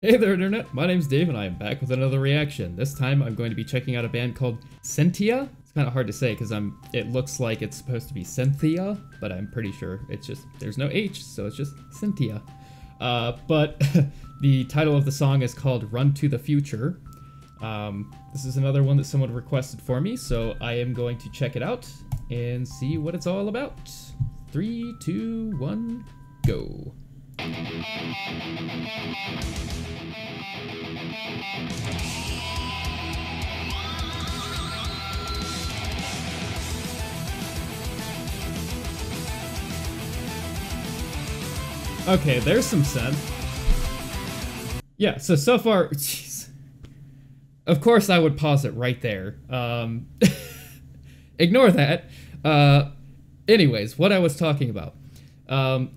Hey there, Internet! My name's Dave and I am back with another reaction. This time I'm going to be checking out a band called Cyntia. It's kind of hard to say because it looks like it's supposed to be Cynthia, but I'm pretty sure it's just, there's no H, so it's just Cyntia. But the title of the song is called Run to the Future. This is another one that someone requested for me, so I am going to check it out and see what it's all about. 3, 2, 1, go. Okay, there's some synth. Yeah, so far, jeez. Of course I would pause it right there. Ignore that. Anyways, what I was talking about.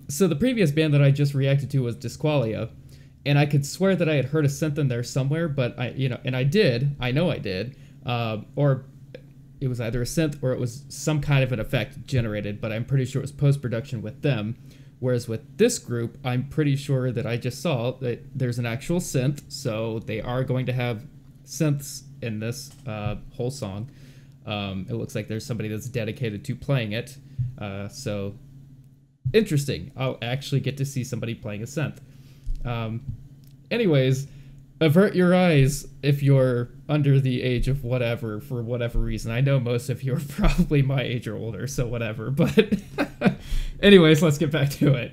So the previous band that I just reacted to was Disqualia, and I could swear that I had heard a synth in there somewhere, but I know I did, or it was either a synth or it was some kind of an effect generated, but I'm pretty sure it was post-production with them. Whereas with this group, I'm pretty sure that I just saw that there's an actual synth, so they are going to have synths in this whole song. It looks like there's somebody that's dedicated to playing it, so interesting. I'll actually get to see somebody playing a synth. Anyways, avert your eyes if you're under the age of whatever, for whatever reason. I know most of you are probably my age or older, so whatever, but anyways, let's get back to it.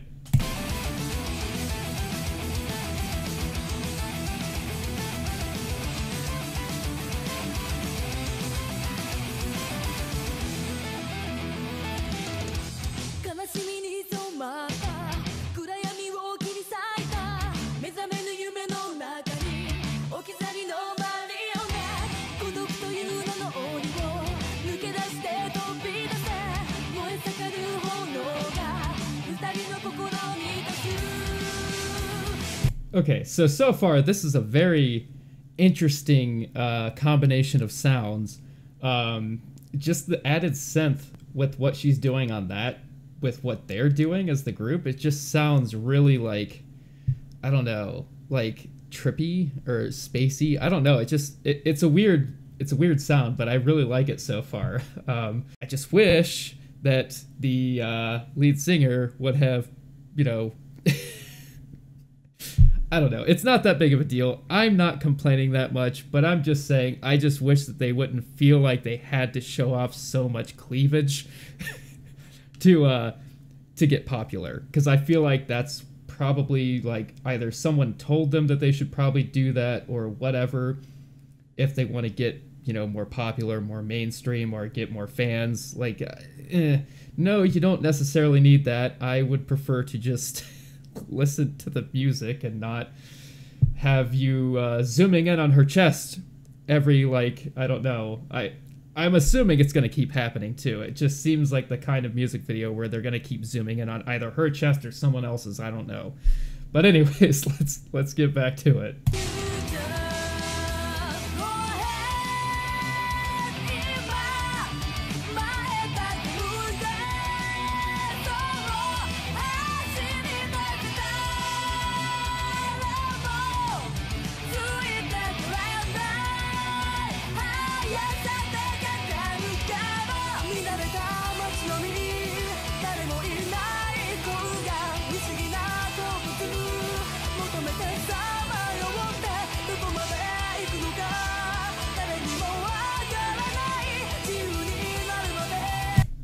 Okay, so far this is a very interesting combination of sounds. Just the added synth with what she's doing on that, with what they're doing as the group, it just sounds really like, I don't know, like trippy or spacey. I don't know. It's a weird sound, but I really like it so far. I just wish that the lead singer would have, you know. I don't know. It's not that big of a deal. I'm not complaining that much, but I'm just saying I just wish that they wouldn't feel like they had to show off so much cleavage to get popular. Because I feel like that's probably like either someone told them that they should probably do that or whatever if they want to get, you know, more popular, more mainstream, or get more fans. Like, no, you don't necessarily need that. I would prefer to just listen to the music and not have you zooming in on her chest every, like, I don't know. I'm assuming it's going to keep happening too. It just seems like the kind of music video where they're going to keep zooming in on either her chest or someone else's. I don't know. But anyways, let's get back to it.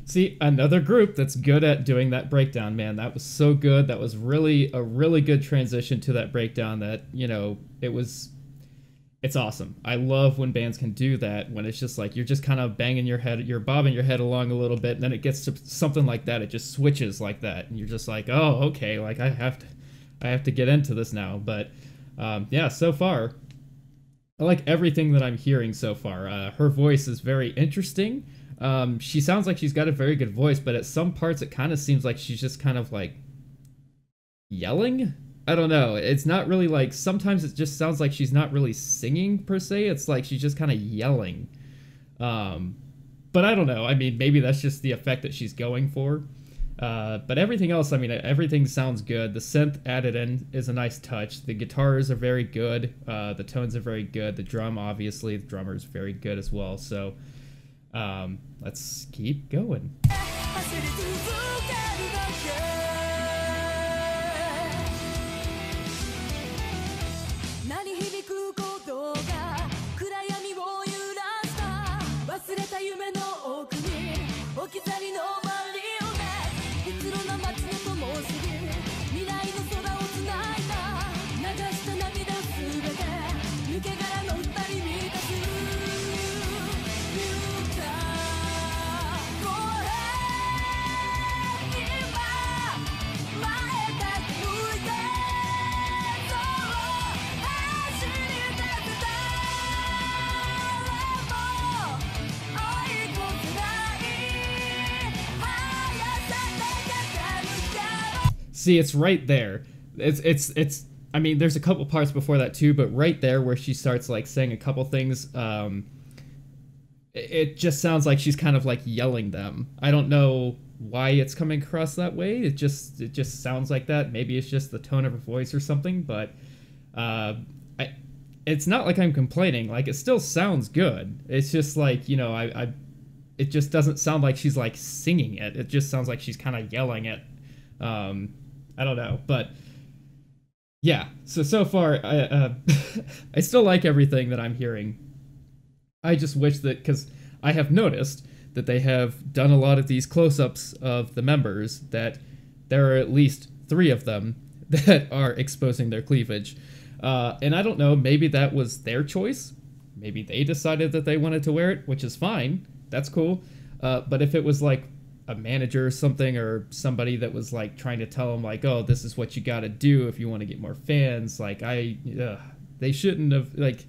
See, another group that's good at doing that breakdown, man. That was so good. That was really a really good transition to that breakdown that, you know, it's awesome. I love when bands can do that, when it's just like you're just kind of banging your head, you're bobbing your head along a little bit, and then it gets to something like that. It just switches like that, and you're just like, oh, okay, like I have to get into this now. But yeah, so far, I like everything that I'm hearing so far. Her voice is very interesting. She sounds like she's got a very good voice, but at some parts it kind of seems like she's just kind of like yelling. I don't know. It's not really like, sometimes it just sounds like she's not really singing per se. It's like she's just kind of yelling. But I don't know. I mean, maybe that's just the effect that she's going for. But everything else, I mean, everything sounds good. The synth added in is a nice touch. The guitars are very good. The tones are very good. The drum, obviously, the drummer is very good as well. So let's keep going. See, it's right there. It's. I mean, there's a couple parts before that too, but right there where she starts like saying a couple things, it just sounds like she's kind of like yelling them. I don't know why it's coming across that way. It just sounds like that. Maybe it's just the tone of her voice or something, but it's not like I'm complaining. Like, it still sounds good. It's just like, you know, it just doesn't sound like she's like singing it. It just sounds like she's kind of yelling it. I don't know, but yeah. So far, I still like everything that I'm hearing. I just wish that, because I have noticed that they have done a lot of these close-ups of the members, that there are at least 3 of them that are exposing their cleavage. And I don't know, maybe that was their choice. Maybe they decided that they wanted to wear it, which is fine. That's cool. But if it was like a manager or something, or somebody that was like trying to tell them like, oh, this is what you got to do if you want to get more fans, like they shouldn't have, like,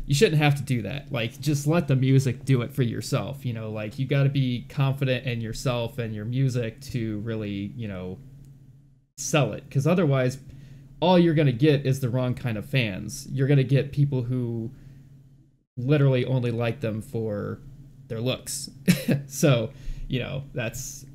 you shouldn't have to do that. Like, just let the music do it for yourself, you know, like, you got to be confident in yourself and your music to really, you know, sell it, because otherwise all you're going to get is the wrong kind of fans. You're going to get people who literally only like them for their looks. So, you know, that's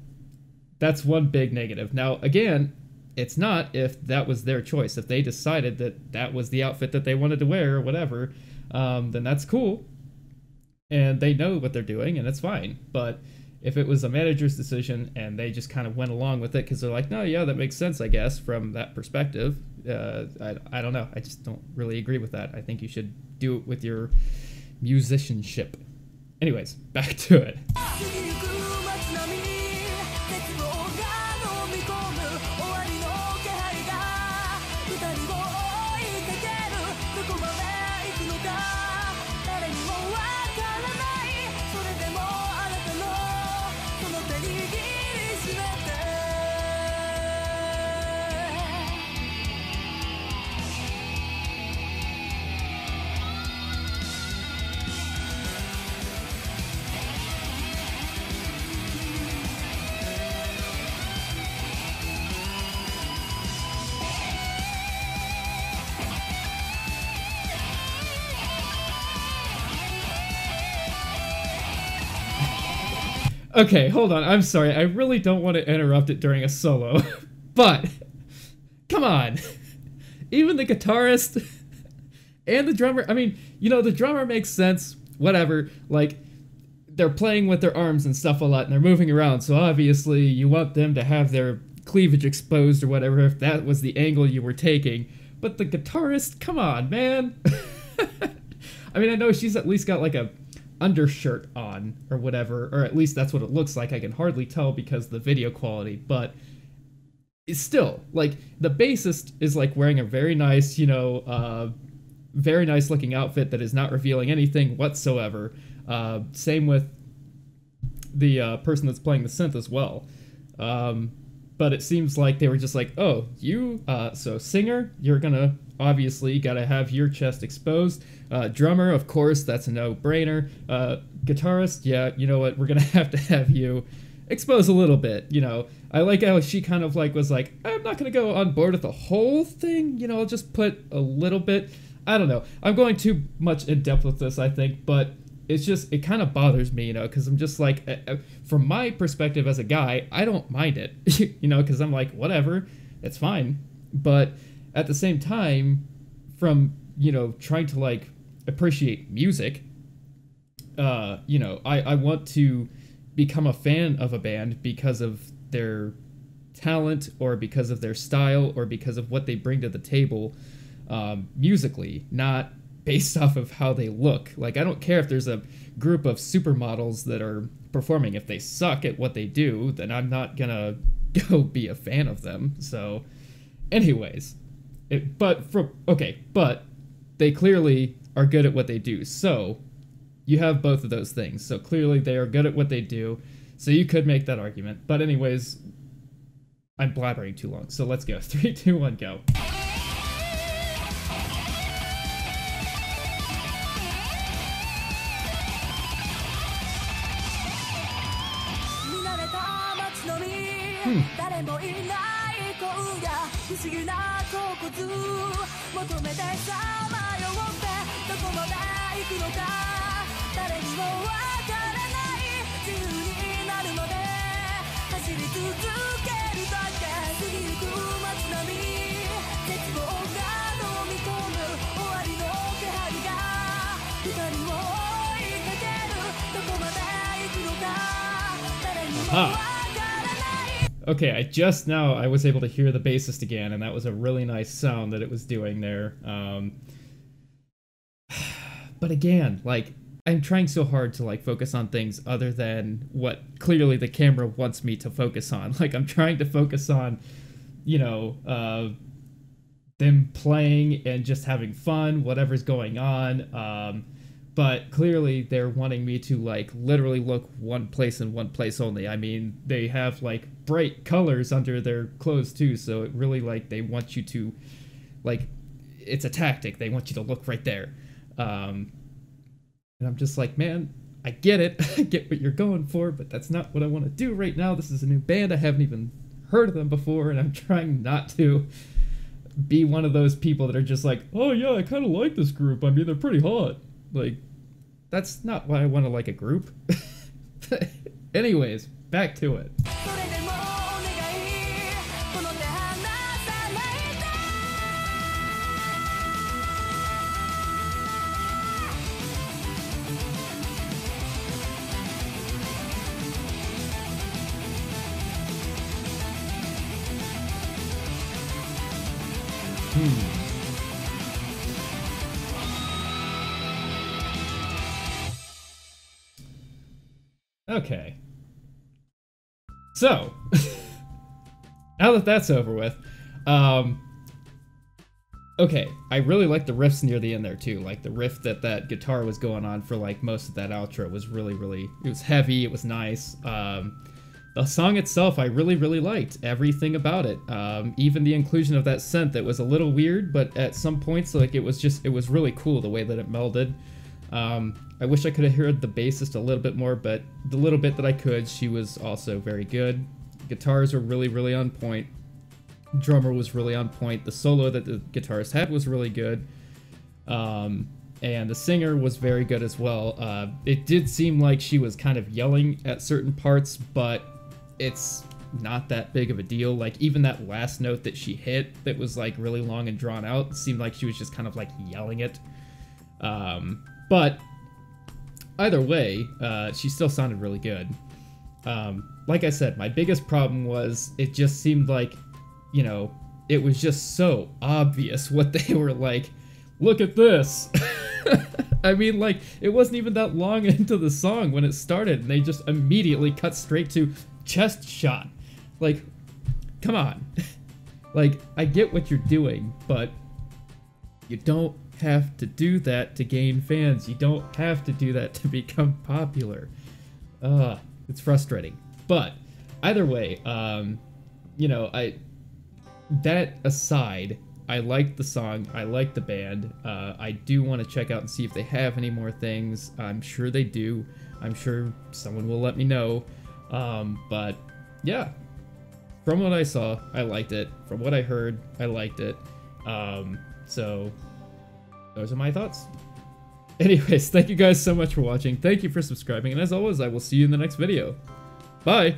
one big negative. Now, again, it's not if that was their choice. If they decided that that was the outfit that they wanted to wear or whatever, then that's cool. And they know what they're doing, and it's fine. But if it was a manager's decision and they just kind of went along with it because they're like, no, yeah, that makes sense, I guess, from that perspective, I don't know. I just don't really agree with that. I think you should do it with your musicianship. Anyways, back to it. Okay, hold on. I'm sorry. I really don't want to interrupt it during a solo. But, come on. Even the guitarist and the drummer, I mean, you know, the drummer makes sense, whatever. Like, they're playing with their arms and stuff a lot, and they're moving around, so obviously you want them to have their cleavage exposed or whatever, if that was the angle you were taking. But the guitarist, come on, man. I mean, I know she's at least got, like, a undershirt on or whatever, or at least that's what it looks like. I can hardly tell because of the video quality, but it's still, like, the bassist is like wearing a very nice, you know, very nice looking outfit that is not revealing anything whatsoever. Same with the person that's playing the synth as well. But it seems like they were just like, oh, you, so singer, you're gonna obviously gotta have your chest exposed. Drummer, of course, that's a no-brainer. Guitarist, yeah, you know what, we're gonna have you expose a little bit, you know. I like how she kind of like was like, I'm not gonna go on board with the whole thing, you know, I'll just put a little bit. I don't know. I'm going too much in depth with this, I think, but it's just, it kind of bothers me, you know, because I'm just like, from my perspective as a guy, I don't mind it, you know, because I'm like, whatever, it's fine. But at the same time, from, you know, trying to like appreciate music, you know, I want to become a fan of a band because of their talent or because of their style or because of what they bring to the table musically, not based off of how they look. Like, I don't care if there's a group of supermodels that are performing. If they suck at what they do, then I'm not gonna go be a fan of them. So, anyways, but they clearly are good at what they do. So, you have both of those things. So, clearly they are good at what they do. So, you could make that argument. But anyways, I'm blabbering too long. So, let's go. 3, 2, 1, go. Aha. Okay, I was able to hear the bassist again, and that was a really nice sound that it was doing there. But again, like, I'm trying so hard to like focus on things other than what clearly the camera wants me to focus on. Like, I'm trying to focus on, you know, them playing and just having fun, whatever's going on. But clearly they're wanting me to like literally look one place and one place only. I mean, they have like bright colors under their clothes too, so it really like they want you to like, it's a tactic. They want you to look right there. And I'm just like, man, I get it. I get what you're going for, but that's not what I want to do right now. This is a new band. I haven't even heard of them before, and I'm trying not to be one of those people that are just like, oh yeah, I kind of like this group. I mean, they're pretty hot. Like, that's not why I want to like a group. Anyways, back to it. Okay. So, now that that's over with, okay, I really like the riffs near the end there too. Like, the riff that guitar was going on for like most of that outro was really, it was heavy, it was nice. The song itself, I really liked everything about it. Even the inclusion of that synth that was a little weird, but at some points, like, it was really cool the way that it melded. I wish I could have heard the bassist a little bit more, but the little bit that I could, she was also very good. Guitars were really on point. Drummer was really on point. The solo that the guitarist had was really good. And the singer was very good as well. It did seem like she was kind of yelling at certain parts, but it's not that big of a deal. Like, even that last note that she hit that was like really long and drawn out seemed like she was just kind of like yelling it. But either way, she still sounded really good. Like I said, my biggest problem was it just seemed like, you know, it was just so obvious what they were like, look at this. I mean, like, it wasn't even that long into the song when it started, and they just immediately cut straight to chest shot. Like, come on. Like, I get what you're doing, but you don't have to do that to gain fans. You don't have to do that to become popular. It's frustrating. But either way, you know, that aside, I like the song, I like the band. I do want to check out and see if they have any more things. I'm sure they do. I'm sure someone will let me know. But yeah, from what I saw, I liked it. From what I heard, I liked it. So those are my thoughts. Anyways, thank you guys so much for watching. Thank you for subscribing. And as always, I will see you in the next video. Bye.